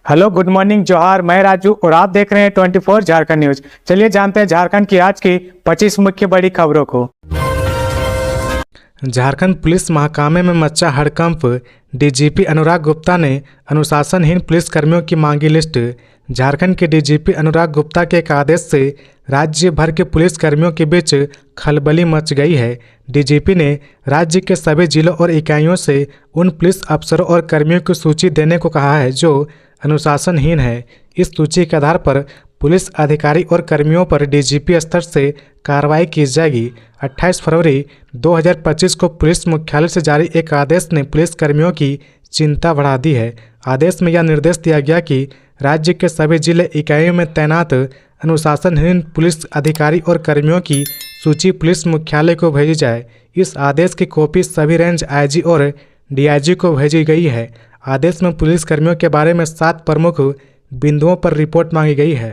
Hello, good morning, जोहार। मैं राजू और आप देख रहे हैं 24 झारखंड न्यूज। चलिए जानते हैं झारखंड की आज की 25 मुख्य बड़ी खबरों को। झारखंड पुलिस महाकामे में मचा हड़कंप। डीजीपी अनुराग गुप्ता ने अनुशासनहीन पुलिसकर्मियों की मांगी लिस्ट। झारखंड के डीजीपी अनुराग गुप्ता के एक आदेश से राज्य भर के पुलिसकर्मियों के बीच खलबली मच गई है। डीजीपी ने राज्य के सभी जिलों और इकाइयों से उन पुलिस अफसरों और कर्मियों की सूची देने को कहा है जो अनुशासनहीन है। इस सूची के आधार पर पुलिस अधिकारी और कर्मियों पर डीजीपी स्तर से कार्रवाई की जाएगी। 28 फरवरी 2025 को पुलिस मुख्यालय से जारी एक आदेश ने पुलिस कर्मियों की चिंता बढ़ा दी है। आदेश में यह निर्देश दिया गया कि राज्य के सभी जिले इकाइयों में तैनात अनुशासनहीन पुलिस अधिकारी और कर्मियों की सूची पुलिस मुख्यालय को भेजी जाए। इस आदेश की कॉपी सभी रेंज आईजी और डीआईजी को भेजी गई है। आदेश में पुलिस कर्मियों के बारे में 7 प्रमुख बिंदुओं पर रिपोर्ट मांगी गई है।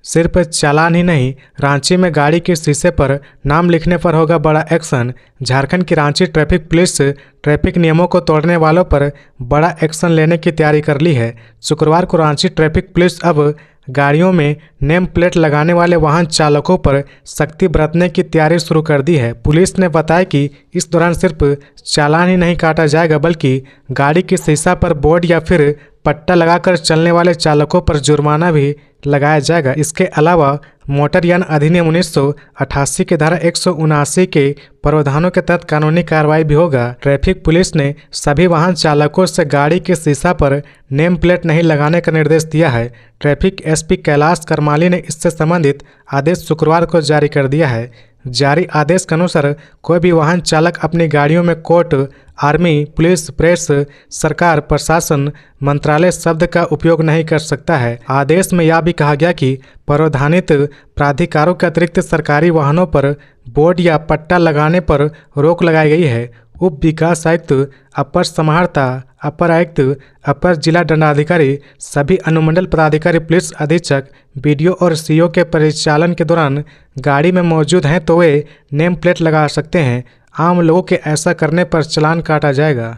सिर्फ चालान ही नहीं, रांची में गाड़ी के शीशे पर नाम लिखने पर होगा बड़ा एक्शन। झारखंड की रांची ट्रैफिक पुलिस ट्रैफिक नियमों को तोड़ने वालों पर बड़ा एक्शन लेने की तैयारी कर ली है। शुक्रवार को रांची ट्रैफिक पुलिस अब गाड़ियों में नेम प्लेट लगाने वाले वाहन चालकों पर सख्ती बरतने की तैयारी शुरू कर दी है। पुलिस ने बताया कि इस दौरान सिर्फ चालान ही नहीं काटा जाएगा बल्कि गाड़ी के शीशा पर बोर्ड या फिर पट्टा लगाकर चलने वाले चालकों पर जुर्माना भी लगाया जाएगा। इसके अलावा मोटर यान अधिनियम 1988 के धारा 179 के प्रावधानों के तहत कानूनी कार्रवाई भी होगा। ट्रैफिक पुलिस ने सभी वाहन चालकों से गाड़ी के शीशा पर नेम प्लेट नहीं लगाने का निर्देश दिया है। ट्रैफिक एसपी कैलाश करमाली ने इससे संबंधित आदेश शुक्रवार को जारी कर दिया है। जारी आदेश के अनुसार कोई भी वाहन चालक अपनी गाड़ियों में कोर्ट, आर्मी, पुलिस, प्रेस, सरकार, प्रशासन, मंत्रालय शब्द का उपयोग नहीं कर सकता है। आदेश में यह भी कहा गया कि प्रावधानित प्राधिकारों के अतिरिक्त सरकारी वाहनों पर बोर्ड या पट्टा लगाने पर रोक लगाई गई है। उप विकास आयुक्त, अपर समाहर्ता, अपर आयुक्त, अपर जिला दंडाधिकारी, सभी अनुमंडल पदाधिकारी, पुलिस अधीक्षक, बीडीओ और सीओ के परिचालन के दौरान गाड़ी में मौजूद हैं तो वे नेम प्लेट लगा सकते हैं। आम लोगों के ऐसा करने पर चालान काटा जाएगा।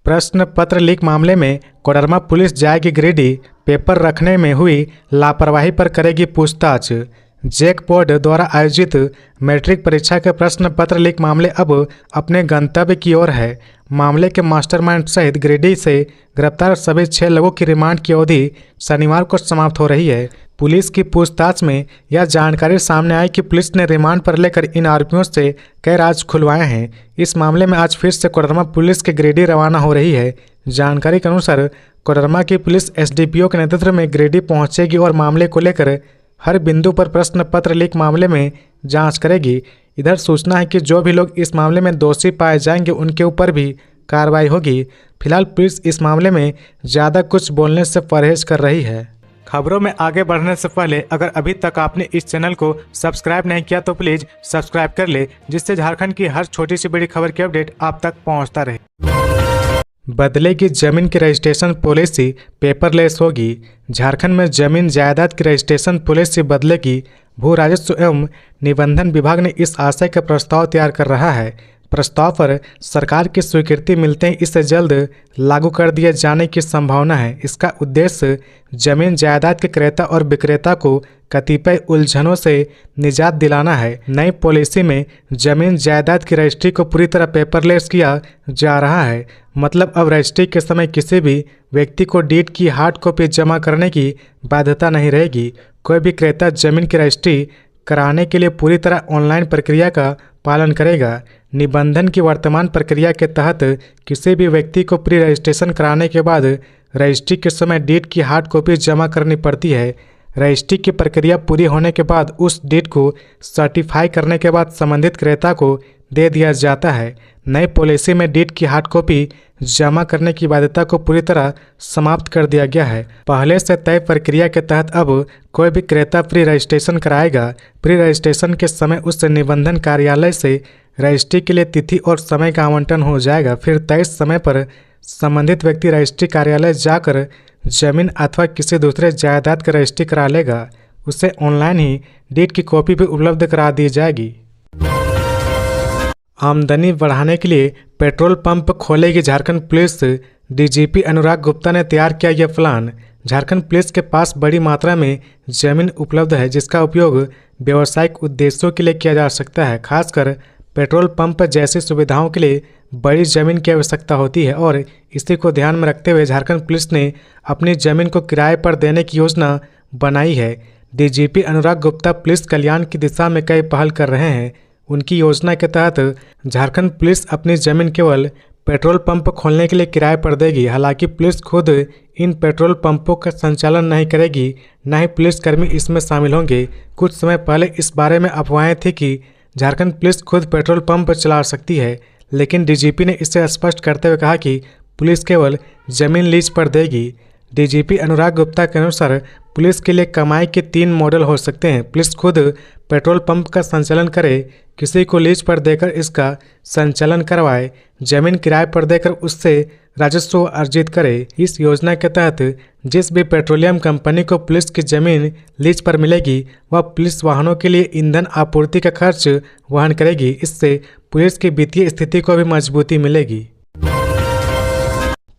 प्रश्न पत्र लीक मामले में कोडरमा पुलिस जाएगी गिरिडीह। पेपर रखने में हुई लापरवाही पर करेगी पूछताछ। जैक बोर्ड द्वारा आयोजित मैट्रिक परीक्षा के प्रश्न पत्र लीक मामले अब अपने गंतव्य की ओर है। मामले के मास्टरमाइंड सहित गिरिडीह से गिरफ्तार सभी 6 लोगों की रिमांड की अवधि शनिवार को समाप्त हो रही है। पुलिस की पूछताछ में यह जानकारी सामने आई कि पुलिस ने रिमांड पर लेकर इन आरोपियों से कई राज खुलवाए हैं। इस मामले में आज फिर से कोडरमा पुलिस के गिरिडीह रवाना हो रही है। जानकारी के अनुसार कोडरमा की पुलिस एसडीपीओ के नेतृत्व में गिरिडीह पहुंचेगी और मामले को लेकर हर बिंदु पर प्रश्न पत्र लीक मामले में जांच करेगी। इधर सूचना है कि जो भी लोग इस मामले में दोषी पाए जाएंगे उनके ऊपर भी कार्रवाई होगी। फिलहाल पुलिस इस मामले में ज़्यादा कुछ बोलने से परहेज कर रही है। खबरों में आगे बढ़ने से पहले अगर अभी तक आपने इस चैनल को सब्सक्राइब नहीं किया तो प्लीज़ सब्सक्राइब कर ले, जिससे झारखंड की हर छोटी सी बड़ी खबर की अपडेट आप तक पहुँचता रहे। बदलेगी जमीन की रजिस्ट्रेशन पॉलिसी, पेपरलेस होगी। झारखंड में जमीन जायदाद की रजिस्ट्रेशन पॉलिसी बदलेगी। भू राजस्व एवं निबंधन विभाग ने इस आशय का प्रस्ताव तैयार कर रहा है। प्रस्ताव पर सरकार की स्वीकृति मिलते ही इसे जल्द लागू कर दिए जाने की संभावना है। इसका उद्देश्य जमीन जायदाद के क्रेता और विक्रेता को कतिपय उलझनों से निजात दिलाना है। नई पॉलिसी में जमीन जायदाद की रजिस्ट्री को पूरी तरह पेपरलेस किया जा रहा है। मतलब अब रजिस्ट्री के समय किसी भी व्यक्ति को डीड की हार्ड कॉपी जमा करने की बाध्यता नहीं रहेगी। कोई भी क्रेता जमीन की रजिस्ट्री कराने के लिए पूरी तरह ऑनलाइन प्रक्रिया का पालन करेगा। निबंधन की वर्तमान प्रक्रिया के तहत किसी भी व्यक्ति को प्री रजिस्ट्रेशन कराने के बाद रजिस्ट्री के समय डीड की हार्ड कॉपी जमा करनी पड़ती है। रजिस्ट्री की प्रक्रिया पूरी होने के बाद उस डीड को सर्टिफाई करने के बाद संबंधित क्रेता को दे दिया जाता है। नई पॉलिसी में डीड की हार्ड कॉपी जमा करने की बाध्यता को पूरी तरह समाप्त कर दिया गया है। पहले से तय प्रक्रिया के तहत अब कोई भी क्रेता प्री रजिस्ट्रेशन कराएगा। प्री रजिस्ट्रेशन के समय उस निबंधन कार्यालय से रजिस्ट्री के लिए तिथि और समय का आवंटन हो जाएगा। फिर तय समय पर संबंधित व्यक्ति रजिस्ट्री कार्यालय जाकर जमीन अथवा किसी दूसरे जायदाद का रजिस्ट्री करा लेगा। उसे ऑनलाइन ही डीड की कॉपी भी उपलब्ध करा दी जाएगी। आमदनी बढ़ाने के लिए पेट्रोल पंप खोलेगी झारखंड पुलिस। डीजीपी अनुराग गुप्ता ने तैयार किया यह प्लान। झारखंड पुलिस के पास बड़ी मात्रा में जमीन उपलब्ध है जिसका उपयोग व्यावसायिक उद्देश्यों के लिए किया जा सकता है। खासकर पेट्रोल पंप जैसी सुविधाओं के लिए बड़ी जमीन की आवश्यकता होती है और इसी को ध्यान में रखते हुए झारखंड पुलिस ने अपनी जमीन को किराए पर देने की योजना बनाई है। डीजीपी अनुराग गुप्ता पुलिस कल्याण की दिशा में कई पहल कर रहे हैं। उनकी योजना के तहत झारखंड पुलिस अपनी जमीन केवल पेट्रोल पंप खोलने के लिए किराए पर देगी। हालांकि पुलिस खुद इन पेट्रोल पंपों का संचालन नहीं करेगी, न ही पुलिसकर्मी इसमें शामिल होंगे। कुछ समय पहले इस बारे में अफवाहें थी कि झारखंड पुलिस खुद पेट्रोल पंप चला सकती है, लेकिन डीजीपी ने इसे स्पष्ट करते हुए कहा कि पुलिस केवल जमीन लीज पर देगी। डीजीपी अनुराग गुप्ता के अनुसार पुलिस के लिए कमाई के 3 मॉडल हो सकते हैं। पुलिस खुद पेट्रोल पंप का संचालन करे, किसी को लीज पर देकर इसका संचालन करवाए, जमीन किराए पर देकर उससे राजस्व अर्जित करे। इस योजना के तहत जिस भी पेट्रोलियम कंपनी को पुलिस की जमीन लीज पर मिलेगी वह पुलिस वाहनों के लिए ईंधन आपूर्ति का खर्च वहन करेगी। इससे पुलिस की वित्तीय स्थिति को भी मजबूती मिलेगी।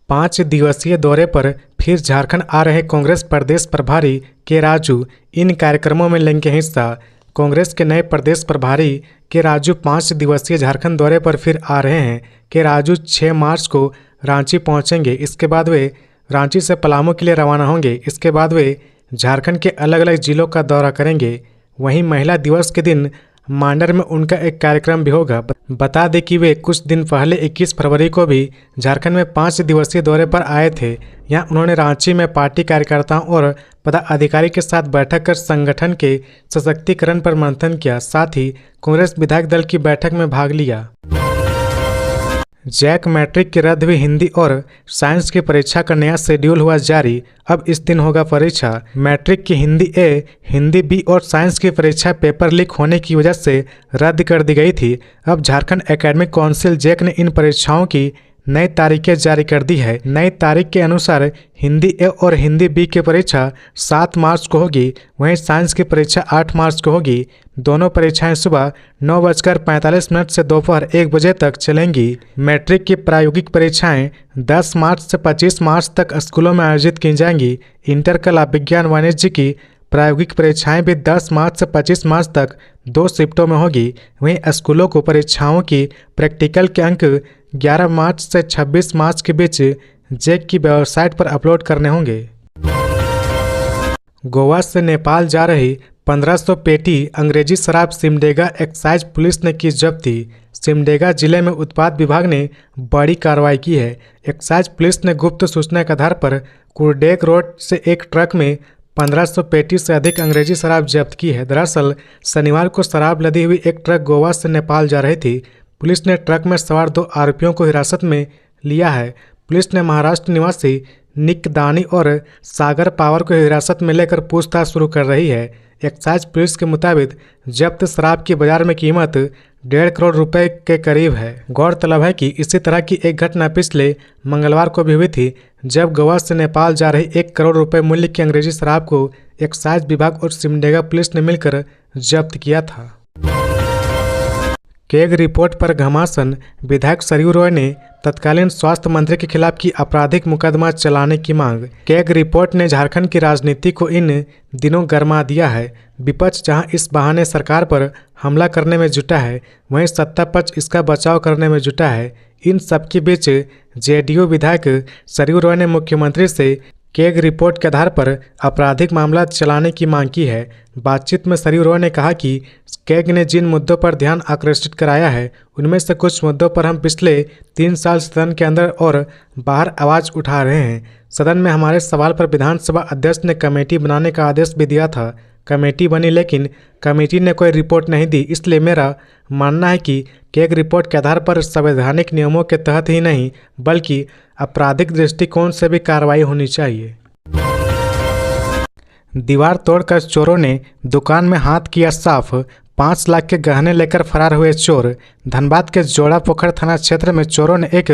5 दिवसीय दौरे पर फिर झारखंड आ रहे कांग्रेस प्रदेश प्रभारी के राजू इन कार्यक्रमों में लेंगे हिस्सा। कांग्रेस के नए प्रदेश प्रभारी के राजू 5 दिवसीय झारखंड दौरे पर फिर आ रहे हैं। के राजू 6 मार्च को रांची पहुंचेंगे। इसके बाद वे रांची से पलामू के लिए रवाना होंगे। इसके बाद वे झारखंड के अलग अलग जिलों का दौरा करेंगे। वहीं महिला दिवस के दिन मांडर में उनका एक कार्यक्रम भी होगा। बता दें कि वे कुछ दिन पहले 21 फरवरी को भी झारखंड में 5 दिवसीय दौरे पर आए थे। यहाँ उन्होंने रांची में पार्टी कार्यकर्ताओं और पदाधिकारी के साथ बैठक कर संगठन के सशक्तिकरण पर मंथन किया। साथ ही कांग्रेस विधायक दल की बैठक में भाग लिया। जैक मैट्रिक की रद्द हुई हिंदी और साइंस की परीक्षा का नया शेड्यूल हुआ जारी। अब इस दिन होगा परीक्षा। मैट्रिक की हिंदी ए, हिंदी बी और साइंस की परीक्षा पेपर लीक होने की वजह से रद्द कर दी गई थी। अब झारखंड एकेडमिक काउंसिल जैक ने इन परीक्षाओं की नई तारीखें जारी कर दी है। नई तारीख के अनुसार हिंदी ए और हिंदी बी की परीक्षा 7 मार्च को होगी। वहीं साइंस की परीक्षा 8 मार्च को होगी। दोनों परीक्षाएं सुबह 9:45 से दोपहर 1 बजे तक चलेंगी। मैट्रिक की प्रायोगिक परीक्षाएं 10 मार्च से 25 मार्च तक स्कूलों में आयोजित की जाएंगी। इंटर कला विज्ञान वाणिज्य की प्रायोगिक परीक्षाएं भी 10 मार्च से 25 मार्च तक 2 शिफ्टों में होगी। वहीं स्कूलों को परीक्षाओं की प्रैक्टिकल के अंक 11 मार्च से 26 मार्च के बीच जैक की वेबसाइट पर अपलोड करने होंगे। गोवा से नेपाल जा रही 1500 पेटी अंग्रेजी शराब सिमडेगा एक्साइज पुलिस ने की जब्ती। सिमडेगा जिले में उत्पाद विभाग ने बड़ी कार्रवाई की है। एक्साइज पुलिस ने गुप्त सूचना के आधार पर कुरडेग रोड से एक ट्रक में 1500 पेटी से अधिक अंग्रेजी शराब जब्त की है। दरअसल शनिवार को शराब लदी हुई एक ट्रक गोवा से नेपाल जा रही थी। पुलिस ने ट्रक में सवार 2 आरोपियों को हिरासत में लिया है। पुलिस ने महाराष्ट्र निवासी निक दानी और सागर पावर को हिरासत में लेकर पूछताछ शुरू कर रही है। एक्साइज पुलिस के मुताबिक जब्त शराब की बाजार में कीमत 1.5 करोड़ रुपए के करीब है। गौरतलब है कि इसी तरह की एक घटना पिछले मंगलवार को भी हुई थी, जब गोवा से नेपाल जा रही 1 करोड़ रुपए मूल्य की अंग्रेजी शराब को एक्साइज विभाग और सिमडेगा पुलिस ने मिलकर जब्त किया था। केग रिपोर्ट पर घमासान। विधायक सरयू रॉय ने तत्कालीन स्वास्थ्य मंत्री के खिलाफ की आपराधिक मुकदमा चलाने की मांग। केग रिपोर्ट ने झारखंड की राजनीति को इन दिनों गरमा दिया है। विपक्ष जहां इस बहाने सरकार पर हमला करने में जुटा है, वहीं सत्ता पक्ष इसका बचाव करने में जुटा है। इन सबके बीच जेडीयू विधायक सरयू रॉय ने मुख्यमंत्री से केग रिपोर्ट के आधार पर आपराधिक मामला चलाने की मांग की है। बातचीत में सरयू रॉय ने कहा कि केग ने जिन मुद्दों पर ध्यान आकर्षित कराया है, उनमें से कुछ मुद्दों पर हम पिछले 3 साल सदन के अंदर और बाहर आवाज़ उठा रहे हैं। सदन में हमारे सवाल पर विधानसभा अध्यक्ष ने कमेटी बनाने का आदेश भी दिया था। कमेटी बनी, लेकिन कमेटी ने कोई रिपोर्ट नहीं दी। इसलिए मेरा मानना है कि केग रिपोर्ट के आधार पर संवैधानिक नियमों के तहत ही नहीं, बल्कि आपराधिक दृष्टिकोण से भी कार्रवाई होनी चाहिए। दीवार तोड़कर चोरों ने दुकान में हाथ किया साफ। 5 लाख के गहने लेकर फरार हुए चोर। धनबाद के जोड़ा पोखर थाना क्षेत्र में चोरों ने एक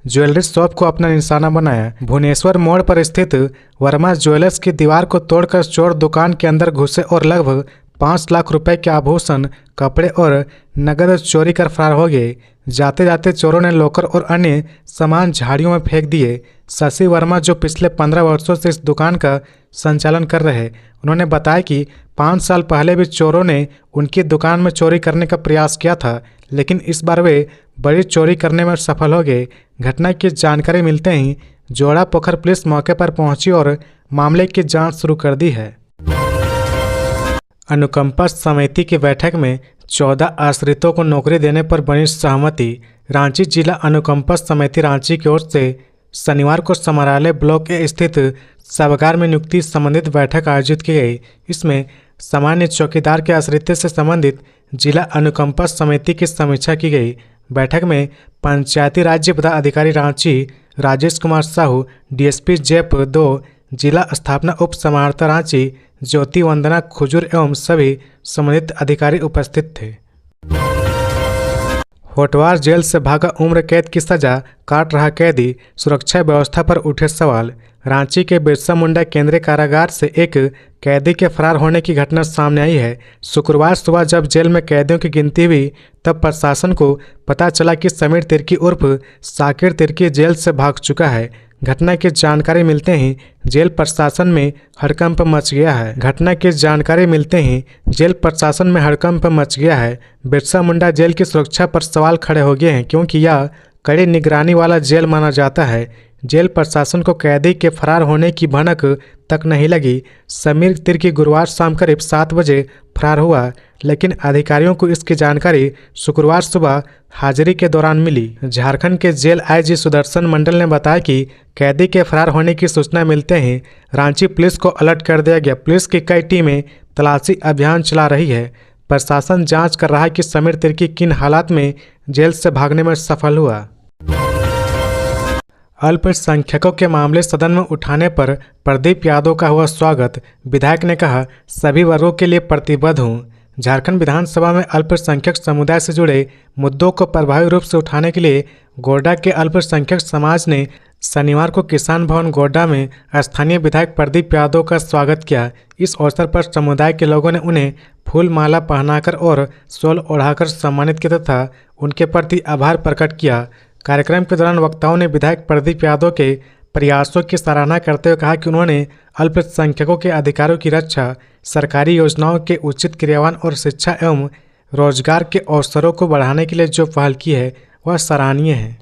ज्वेलरी शॉप को अपना निशाना बनाया। भुवनेश्वर मोड़ पर स्थित वर्मा ज्वेलर्स की दीवार को तोड़कर चोर दुकान के अंदर घुसे और लगभग 5 लाख रुपए के आभूषण, कपड़े और नकद चोरी कर फरार हो गए। जाते जाते चोरों ने लॉकर और अन्य सामान झाड़ियों में फेंक दिए। शशि वर्मा, जो पिछले 15 वर्षों से इस दुकान का संचालन कर रहे हैं, उन्होंने बताया कि 5 साल पहले भी चोरों ने उनकी दुकान में चोरी करने का प्रयास किया था, लेकिन इस बार वे बड़ी चोरी करने में सफल हो गए। घटना की जानकारी मिलते ही जोड़ा पोखर पुलिस मौके पर पहुंची और मामले की जांच शुरू कर दी है। अनुकंपा समिति की बैठक में 14 आश्रितों को नौकरी देने पर बनी सहमति। रांची जिला अनुकंपा समिति रांची की ओर से शनिवार को समरालय ब्लॉक ए स्थित सभागार में नियुक्ति संबंधित बैठक आयोजित की गई। इसमें सामान्य चौकीदार के आश्रित से संबंधित जिला अनुकंपा समिति की समीक्षा की गई। बैठक में पंचायती राज्य पदाधिकारी रांची राजेश कुमार साहू, डीएसपी जयपुर 2, जिला स्थापना उप समाहर्ता रांची ज्योति वंदना खुजूर एवं सभी संबंधित अधिकारी उपस्थित थे। होटवार जेल से भागा उम्र कैद की सजा काट रहा कैदी, सुरक्षा व्यवस्था पर उठे सवाल। रांची के बिरसा मुंडा केंद्रीय कारागार से एक कैदी के फरार होने की घटना सामने आई है। शुक्रवार सुबह जब जेल में कैदियों की गिनती हुई तब प्रशासन को पता चला कि समीर तिर्की उर्फ साकिर तिर्की जेल से भाग चुका है। घटना की जानकारी मिलते ही जेल प्रशासन में हड़कंप मच गया है। बिरसा मुंडा जेल की सुरक्षा पर सवाल खड़े हो गए हैं, क्योंकि यह कड़ी निगरानी वाला जेल माना जाता है। जेल प्रशासन को कैदी के फरार होने की भनक तक नहीं लगी। समीर तिर्की गुरुवार शाम करीब 7 बजे फरार हुआ, लेकिन अधिकारियों को इसकी जानकारी शुक्रवार सुबह हाजिरी के दौरान मिली। झारखंड के जेल आईजी सुदर्शन मंडल ने बताया कि कैदी के फरार होने की सूचना मिलते ही रांची पुलिस को अलर्ट कर दिया गया। पुलिस की कई टीमें तलाशी अभियान चला रही है। प्रशासन जांच कर रहा है कि समीर तिर्की किन हालात में जेल से भागने में सफल हुआ। अल्पसंख्यकों के मामले सदन में उठाने पर प्रदीप यादव का हुआ स्वागत। विधायक ने कहा, सभी वर्गों के लिए प्रतिबद्ध हूं। झारखंड विधानसभा में अल्पसंख्यक समुदाय से जुड़े मुद्दों को प्रभावी रूप से उठाने के लिए गोड्डा के अल्पसंख्यक समाज ने शनिवार को किसान भवन गोड्डा में स्थानीय विधायक प्रदीप यादव का स्वागत किया। इस अवसर पर समुदाय के लोगों ने उन्हें फूल माला पहनाकर और शॉल ओढ़ाकर सम्मानित किया तथा उनके प्रति आभार प्रकट किया। कार्यक्रम के दौरान वक्ताओं ने विधायक प्रदीप यादव के प्रयासों की सराहना करते हुए कहा कि उन्होंने अल्पसंख्यकों के अधिकारों की रक्षा, सरकारी योजनाओं के उचित क्रियान्वयन और शिक्षा एवं रोजगार के अवसरों को बढ़ाने के लिए जो पहल की है वह सराहनीय है।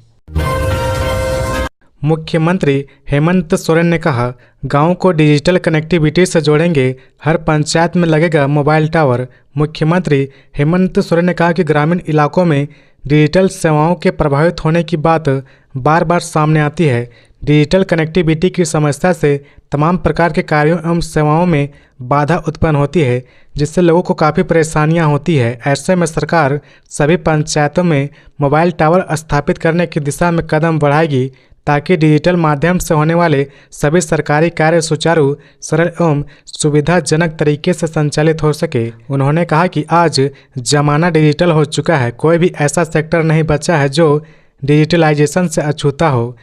मुख्यमंत्री हेमंत सोरेन ने कहा, गांवों को डिजिटल कनेक्टिविटी से जोड़ेंगे, हर पंचायत में लगेगा मोबाइल टावर। मुख्यमंत्री हेमंत सोरेन ने कहा कि ग्रामीण इलाकों में डिजिटल सेवाओं के प्रभावित होने की बात बार बार सामने आती है। डिजिटल कनेक्टिविटी की समस्या से तमाम प्रकार के कार्यों एवं सेवाओं में बाधा उत्पन्न होती है, जिससे लोगों को काफ़ी परेशानियां होती है। ऐसे में सरकार सभी पंचायतों में मोबाइल टावर स्थापित करने की दिशा में कदम बढ़ाएगी, ताकि डिजिटल माध्यम से होने वाले सभी सरकारी कार्य सुचारू, सरल एवं सुविधाजनक तरीके से संचालित हो सके। उन्होंने कहा कि आज जमाना डिजिटल हो चुका है, कोई भी ऐसा सेक्टर नहीं बचा है जो डिजिटलाइजेशन से अछूता हो।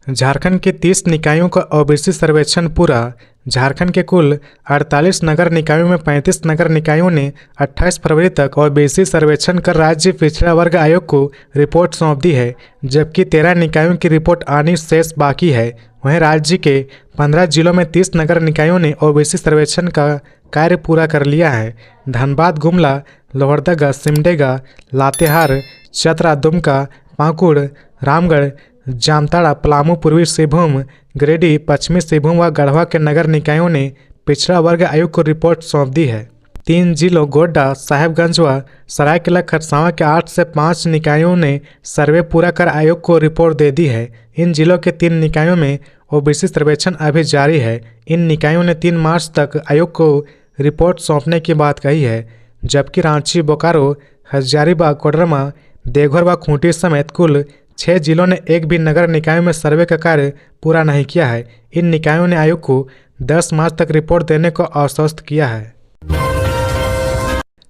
झारखंड के 30 निकायों का ओबीसी सर्वेक्षण पूरा। झारखंड के कुल 48 नगर निकायों में 35 नगर निकायों ने 28 फरवरी तक ओबीसी सर्वेक्षण कर राज्य पिछड़ा वर्ग आयोग को रिपोर्ट सौंप दी है, जबकि 13 निकायों की रिपोर्ट आनी शेष बाकी है। वहीं राज्य के 15 जिलों में 30 नगर निकायों ने ओबीसी सर्वेक्षण का कार्य पूरा कर लिया है। धनबाद, गुमला, लोहरदगा, सिमडेगा, लातेहार, चतरा, दुमका, पाकुड़, रामगढ़, जामताड़ा, पलामू, पूर्वी सिंहभूम, गिरिडीह, पश्चिमी सिंहभूम व गढ़वा के नगर निकायों ने पिछड़ा वर्ग आयोग को रिपोर्ट सौंप दी है। 3 जिलों गोड्डा, साहेबगंज व सरायकेला खरसावां के 8 से 5 निकायों ने सर्वे पूरा कर आयोग को रिपोर्ट दे दी है। इन जिलों के 3 निकायों में ओबीसी सर्वेक्षण अभी जारी है। इन निकायों ने 3 मार्च तक आयोग को रिपोर्ट सौंपने की बात कही है, जबकि रांची, बोकारो, हजारीबाग, कोडरमा, देवघर व खूंटी समेत कुल 6 जिलों ने एक भी नगर निकायों में सर्वे का कार्य पूरा नहीं किया है। इन निकायों ने आयोग को 10 मार्च तक रिपोर्ट देने को आश्वस्त किया है।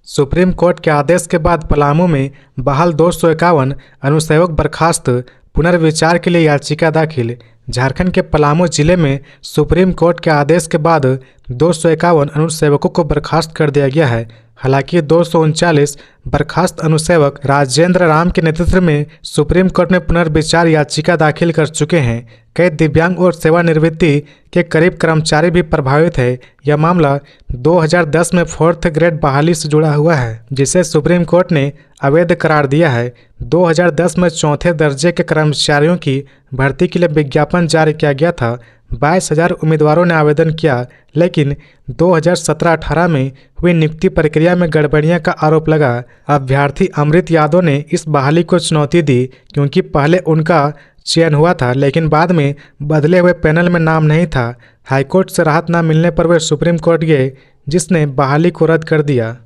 सुप्रीम कोर्ट के आदेश के बाद पलामू में बहाल 251 अनुसेवक बर्खास्त, पुनर्विचार के लिए याचिका दाखिल। झारखंड के पलामू जिले में सुप्रीम कोर्ट के आदेश के बाद 251 अनुसेवकों को बर्खास्त कर दिया गया है। हालांकि 239 बर्खास्त अनुसेवक राजेंद्र राम के नेतृत्व में सुप्रीम कोर्ट में पुनर्विचार याचिका दाखिल कर चुके हैं। कई दिव्यांग और सेवानिवृत्ति के करीब कर्मचारी भी प्रभावित है। यह मामला 2010 में 4th ग्रेड बहाली से जुड़ा हुआ है, जिसे सुप्रीम कोर्ट ने अवैध करार दिया है। 2010 में 4थे दर्जे के कर्मचारियों की भर्ती के लिए विज्ञापन जारी किया गया था। 22,000 उम्मीदवारों ने आवेदन किया, लेकिन 2017-18 में हुई नियुक्ति प्रक्रिया में गड़बड़ियां का आरोप लगा। अभ्यर्थी अमृत यादव ने इस बहाली को चुनौती दी, क्योंकि पहले उनका चयन हुआ था, लेकिन बाद में बदले हुए पैनल में नाम नहीं था। हाईकोर्ट से राहत न मिलने पर वे सुप्रीम कोर्ट गए, जिसने बहाली को रद्द कर दिया।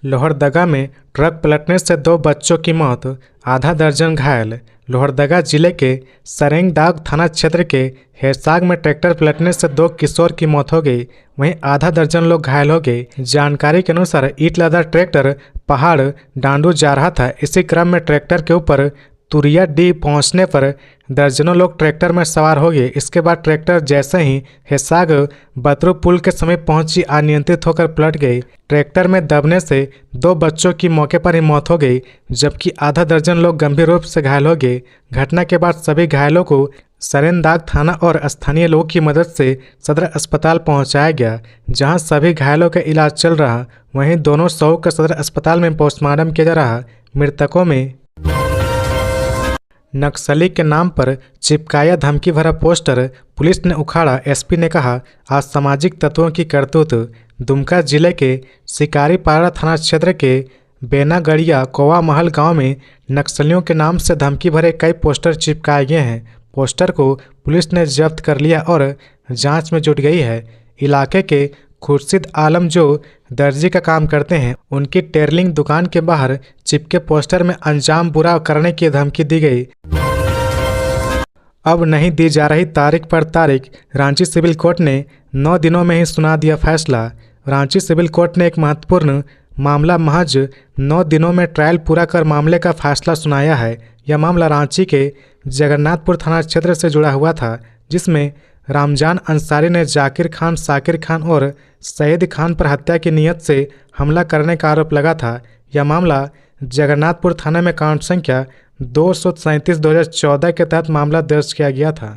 लोहरदगा में ट्रक पलटने से 2 बच्चों की मौत, आधा दर्जन घायल। लोहरदगा जिले के सरेंगदाग थाना क्षेत्र के हेसाग में ट्रैक्टर पलटने से 2 किशोर की मौत हो गई, वहीं आधा दर्जन लोग घायल हो गए। जानकारी के अनुसार ईंट लदा ट्रैक्टर पहाड़ डांडू जा रहा था। इसी क्रम में ट्रैक्टर के ऊपर तुरिया डी पहुंचने पर दर्जनों लोग ट्रैक्टर में सवार हो गए। इसके बाद ट्रैक्टर जैसे ही हेसाग बतरू पुल के समीप पहुंची, अनियंत्रित होकर पलट गई। ट्रैक्टर में दबने से 2 बच्चों की मौके पर ही मौत हो गई, जबकि आधा दर्जन लोग गंभीर रूप से घायल हो गए। घटना के बाद सभी घायलों को सरेंदाग थाना और स्थानीय लोगों की मदद से सदर अस्पताल पहुंचाया गया, जहां सभी घायलों का इलाज चल रहा। वहीं दोनों शवों का सदर अस्पताल में पोस्टमार्टम किया जा रहा। मृतकों में नक्सली के नाम पर चिपकाया धमकी भरा पोस्टर पुलिस ने उखाड़ा। एसपी ने कहा, असामाजिक तत्वों की करतूत। दुमका जिले के शिकारीपाड़ा थाना क्षेत्र के बेनागढ़िया कोवा महल गांव में नक्सलियों के नाम से धमकी भरे कई पोस्टर चिपकाए गए हैं। पोस्टर को पुलिस ने जब्त कर लिया और जांच में जुट गई है। इलाके के खुर्शीद आलम जो दर्जी का काम करते हैं, उनकी टेरलिंग दुकान के बाहर चिपके पोस्टर में अंजाम बुरा करने की धमकी दी गई। अब नहीं दी जा रही तारीख पर तारीख। रांची सिविल कोर्ट ने 9 दिनों में ही सुना दिया फैसला। रांची सिविल कोर्ट ने एक महत्वपूर्ण मामला महज 9 दिनों में ट्रायल पूरा कर मामले का फैसला सुनाया है। यह मामला रांची के जगन्नाथपुर थाना क्षेत्र से जुड़ा हुआ था, जिसमें रामजान अंसारी ने जाकिर खान, साकिर खान और सईद खान पर हत्या की नीयत से हमला करने का आरोप लगा था। यह मामला जगन्नाथपुर थाने में काउंट संख्या 237/2014 के तहत मामला दर्ज किया गया था।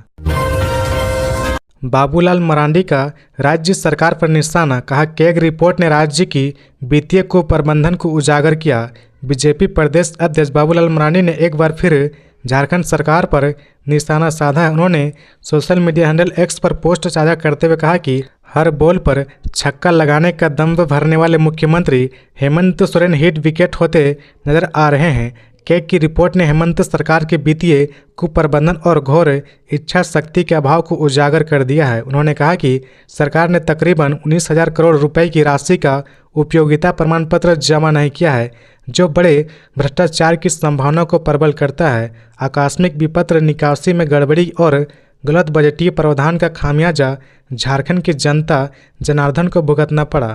बाबूलाल मरांडी का राज्य सरकार पर निशाना, कहा कैग रिपोर्ट ने राज्य की वित्तीय कुप्रबंधन को उजागर किया। बीजेपी प्रदेश अध्यक्ष बाबूलाल मरांडी ने एक बार फिर झारखंड सरकार पर निशाना साधा है। उन्होंने सोशल मीडिया हैंडल एक्स पर पोस्ट साझा करते हुए कहा कि हर बॉल पर छक्का लगाने का दम्भ भरने वाले मुख्यमंत्री हेमंत सोरेन हिट विकेट होते नजर आ रहे हैं। कैग की रिपोर्ट ने हेमंत सरकार के वित्तीय कुप्रबंधन और घोर इच्छा शक्ति के अभाव को उजागर कर दिया है। उन्होंने कहा कि सरकार ने तकरीबन 19,000 करोड़ रुपए की राशि का उपयोगिता प्रमाण पत्र जमा नहीं किया है, जो बड़े भ्रष्टाचार की संभावना को प्रबल करता है। आकस्मिक विपत्र निकासी में गड़बड़ी और गलत बजटीय प्रावधान का खामियाजा झारखंड की जनता जनार्दन को भुगतना पड़ा।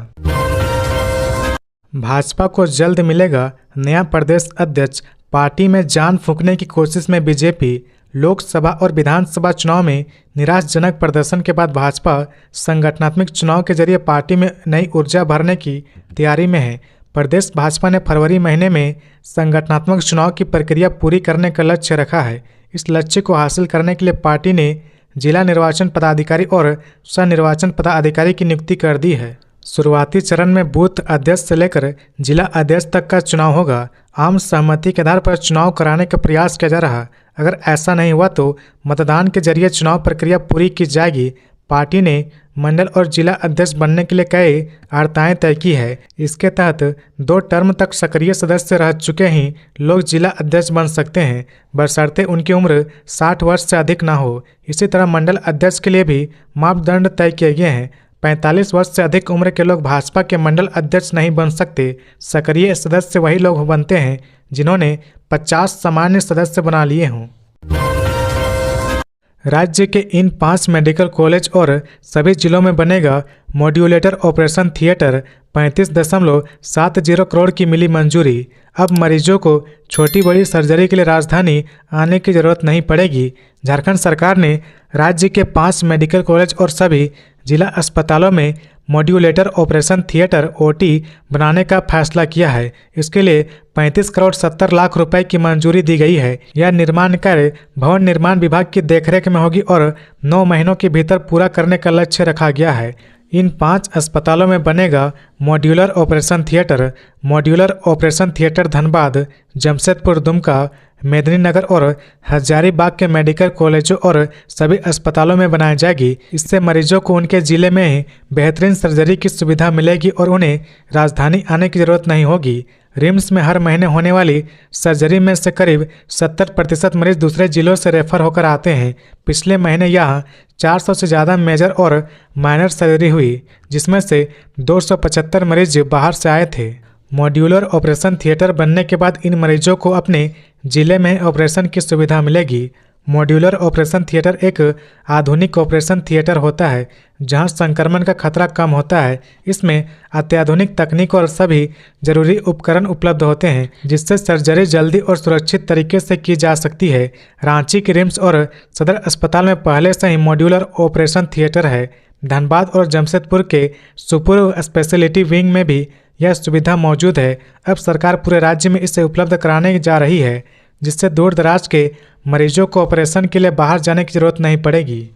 भाजपा को जल्द मिलेगा नया प्रदेश अध्यक्ष। पार्टी में जान फूंकने की कोशिश में बीजेपी। लोकसभा और विधानसभा चुनाव में निराशाजनक प्रदर्शन के बाद भाजपा संगठनात्मक चुनाव के जरिए पार्टी में नई ऊर्जा भरने की तैयारी में है। प्रदेश भाजपा ने फरवरी महीने में संगठनात्मक चुनाव की प्रक्रिया पूरी करने का लक्ष्य रखा है। इस लक्ष्य को हासिल करने के लिए पार्टी ने जिला निर्वाचन पदाधिकारी और सह निर्वाचन पदाधिकारी की नियुक्ति कर दी है। शुरुआती चरण में बूथ अध्यक्ष से लेकर जिला अध्यक्ष तक का चुनाव होगा। आम सहमति के आधार पर चुनाव कराने का प्रयास किया जा रहा। अगर ऐसा नहीं हुआ तो मतदान के जरिए चुनाव प्रक्रिया पूरी की जाएगी। पार्टी ने मंडल और जिला अध्यक्ष बनने के लिए कई आर्ताएं तय की है। इसके तहत 2 टर्म तक सक्रिय सदस्य रह चुके ही लोग जिला अध्यक्ष बन सकते हैं, बशर्ते उनकी उम्र 60 वर्ष से अधिक ना हो। इसी तरह मंडल अध्यक्ष के लिए भी मापदंड तय किए गए हैं। 45 वर्ष से अधिक उम्र के लोग भाजपा के मंडल अध्यक्ष नहीं बन सकते। सक्रिय सदस्य वही लोग बनते हैं जिन्होंने 50 सामान्य सदस्य बना लिए हों। राज्य के इन 5 मेडिकल कॉलेज और सभी जिलों में बनेगा मॉड्यूलेटर ऑपरेशन थिएटर। 35.70 करोड़ की मिली मंजूरी। अब मरीजों को छोटी बड़ी सर्जरी के लिए राजधानी आने की जरूरत नहीं पड़ेगी। झारखंड सरकार ने राज्य के 5 मेडिकल कॉलेज और सभी जिला अस्पतालों में मॉड्यूलेटर ऑपरेशन थिएटर (ओटी) बनाने का फैसला किया है। इसके लिए 35 करोड़ 70 लाख रुपए की मंजूरी दी गई है। यह निर्माण कार्य भवन निर्माण विभाग की देखरेख में होगी और 9 महीनों के भीतर पूरा करने का लक्ष्य रखा गया है। इन 5 अस्पतालों में बनेगा modular operation theatre. Modular operation theatre Dhanbad, Jamshedpur, Dumka, Medininagar और हजारीबाग के मेडिकल कॉलेजों और सभी अस्पतालों में बनाई जाएगी। इससे मरीजों को उनके जिले में ही बेहतरीन सर्जरी की सुविधा मिलेगी और उन्हें राजधानी आने की जरूरत नहीं होगी। रिम्स में हर महीने होने वाली सर्जरी में से करीब 70% मरीज दूसरे जिलों से रेफर होकर आते हैं। पिछले महीने यहाँ 400 से ज़्यादा मेजर और माइनर सर्जरी हुई, जिसमें से 275 मरीज बाहर से आए थे। मॉड्यूलर ऑपरेशन थिएटर बनने के बाद इन मरीजों को अपने जिले में ऑपरेशन की सुविधा मिलेगी। मॉड्यूलर ऑपरेशन थिएटर एक आधुनिक ऑपरेशन थिएटर होता है जहां संक्रमण का खतरा कम होता है। इसमें अत्याधुनिक तकनीक और सभी जरूरी उपकरण उपलब्ध होते हैं, जिससे सर्जरी जल्दी और सुरक्षित तरीके से की जा सकती है। रांची के रिम्स और सदर अस्पताल में पहले से ही मॉड्यूलर ऑपरेशन थिएटर है। धनबाद और जमशेदपुर के सुपर स्पेशलिटी विंग में भी यह सुविधा मौजूद है। अब सरकार पूरे राज्य में इसे उपलब्ध कराने जा रही है, जिससे दूर दराज के मरीजों को ऑपरेशन के लिए बाहर जाने की जरूरत नहीं पड़ेगी।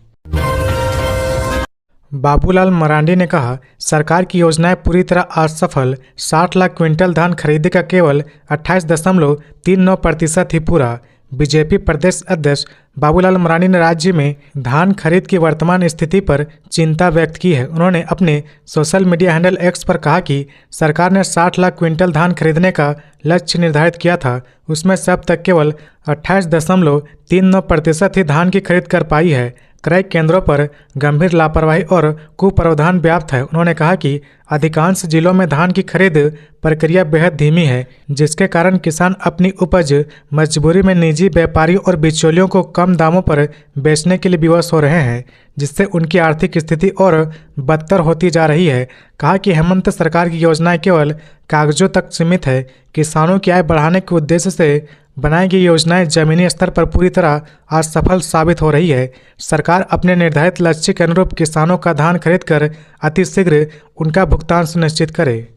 बाबूलाल मरांडी ने कहा, सरकार की योजनाएं पूरी तरह असफल। 60 लाख क्विंटल धान खरीदने का केवल 28.39% ही पूरा। बीजेपी प्रदेश अध्यक्ष बाबूलाल मरांडी ने राज्य में धान खरीद की वर्तमान स्थिति पर चिंता व्यक्त की है। उन्होंने अपने सोशल मीडिया हैंडल एक्स पर कहा कि सरकार ने 60 लाख क्विंटल धान खरीदने का लक्ष्य निर्धारित किया था, उसमें से अब तक केवल 28.39% ही धान की खरीद कर पाई है। क्रय केंद्रों पर गंभीर लापरवाही और कुप्रावधान व्याप्त है। उन्होंने कहा कि अधिकांश जिलों में धान की खरीद प्रक्रिया बेहद धीमी है, जिसके कारण किसान अपनी उपज मजबूरी में निजी व्यापारियों और बिचौलियों को कम दामों पर बेचने के लिए विवश हो रहे हैं, जिससे उनकी आर्थिक स्थिति और बदतर होती जा रही है। कहा कि हेमंत सरकार की योजनाएं केवल कागजों तक सीमित है। किसानों की आय बढ़ाने के उद्देश्य से बनाई गई योजनाएं जमीनी स्तर पर पूरी तरह असफल साबित हो रही है। सरकार अपने निर्धारित लक्ष्य के अनुरूप किसानों का धान खरीद कर अतिशीघ्र उनका भुगतान सुनिश्चित करे।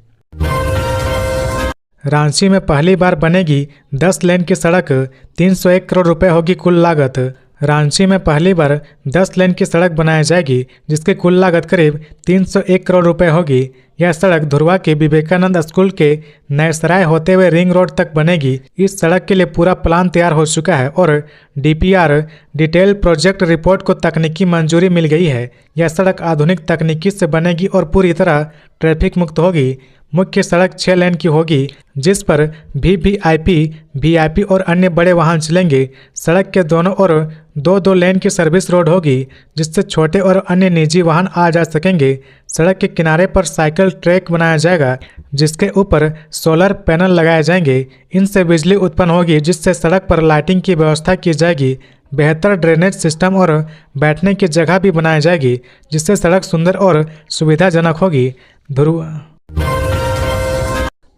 रांची में पहली बार बनेगी 10 लेन की सड़क, 301 करोड़ रुपए होगी कुल लागत। रांची में पहली बार 10 लेन की सड़क बनाई जाएगी, जिसकी कुल लागत करीब 301 करोड़ रुपए होगी। यह सड़क धुरवा के विवेकानंद स्कूल के नयसराय होते हुए रिंग रोड तक बनेगी। इस सड़क के लिए पूरा प्लान तैयार हो चुका है और डीपीआर डिटेल प्रोजेक्ट रिपोर्ट को तकनीकी मंजूरी मिल गई है। यह सड़क आधुनिक तकनीकी से बनेगी और पूरी तरह ट्रैफिक मुक्त होगी। मुख्य सड़क 6 लेन की होगी, जिस पर वीवीआईपी, वीआईपी और अन्य बड़े वाहन चलेंगे। सड़क के दोनों ओर 2-2 लेन की सर्विस रोड होगी, जिससे छोटे और अन्य निजी वाहन आ जा सकेंगे। सड़क के किनारे पर साइकिल ट्रैक बनाया जाएगा, जिसके ऊपर सोलर पैनल लगाए जाएंगे। इनसे बिजली उत्पन्न होगी, जिससे सड़क पर लाइटिंग की व्यवस्था की जाएगी। बेहतर ड्रेनेज सिस्टम और बैठने की जगह भी बनाई जाएगी, जिससे सड़क सुंदर और सुविधाजनक होगी।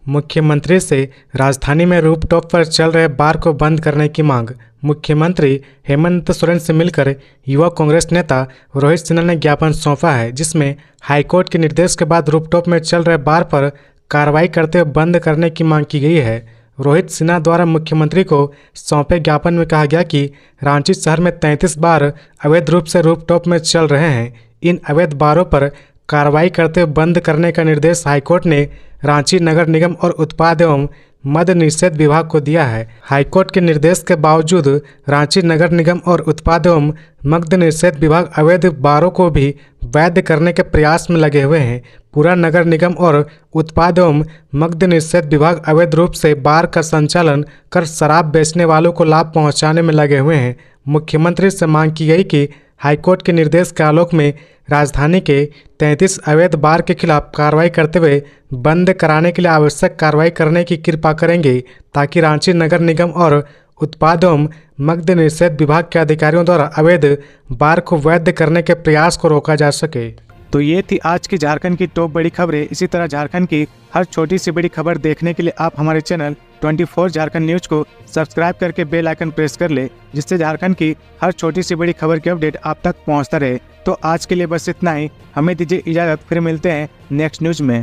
मुख्यमंत्री से राजधानी में रूफटॉप पर चल रहे बार को बंद करने की मांग। मुख्यमंत्री हेमंत सोरेन से मिलकर युवा कांग्रेस नेता रोहित सिन्हा ने ज्ञापन सौंपा है, जिसमें हाईकोर्ट के निर्देश के बाद रूफटॉप में चल रहे बार पर कार्रवाई करते हुए बंद करने की मांग की गई है। रोहित सिन्हा द्वारा मुख्यमंत्री को सौंपे ज्ञापन में कहा गया कि रांची शहर में 33 बार अवैध रूप से रूफटॉप में चल रहे हैं। इन अवैध बारों पर कार्रवाई करते हुए बंद करने का निर्देश हाईकोर्ट ने रांची नगर निगम और उत्पाद एवं मद्य निषेध विभाग को दिया है। हाईकोर्ट के निर्देश के बावजूद रांची नगर निगम और उत्पाद एवं मद्य निषेध विभाग अवैध बारों को भी वैध करने के प्रयास में लगे हुए हैं। पूरा नगर निगम और उत्पाद एवं मद्य निषेध विभाग अवैध रूप से बार का संचालन कर शराब बेचने वालों को लाभ पहुंचाने में लगे हुए हैं। मुख्यमंत्री से मांग की गई कि हाईकोर्ट के निर्देश के आलोक में राजधानी के 33 अवैध बार के खिलाफ कार्रवाई करते हुए बंद कराने के लिए आवश्यक कार्रवाई करने की कृपा करेंगे, ताकि रांची नगर निगम और उत्पाद एवं मद्य निषेध विभाग के अधिकारियों द्वारा अवैध बार को वैध करने के प्रयास को रोका जा सके। तो ये थी आज की झारखंड की टॉप बड़ी खबरें। इसी तरह झारखंड की हर छोटी सी बड़ी खबर देखने के लिए आप हमारे चैनल 24 झारखंड न्यूज को सब्सक्राइब करके बेल आइकन प्रेस कर ले, जिससे झारखंड की हर छोटी सी बड़ी खबर की अपडेट आप तक पहुंचता रहे। तो आज के लिए बस इतना ही, हमें दीजिए इजाजत, फिर मिलते हैं नेक्स्ट न्यूज में।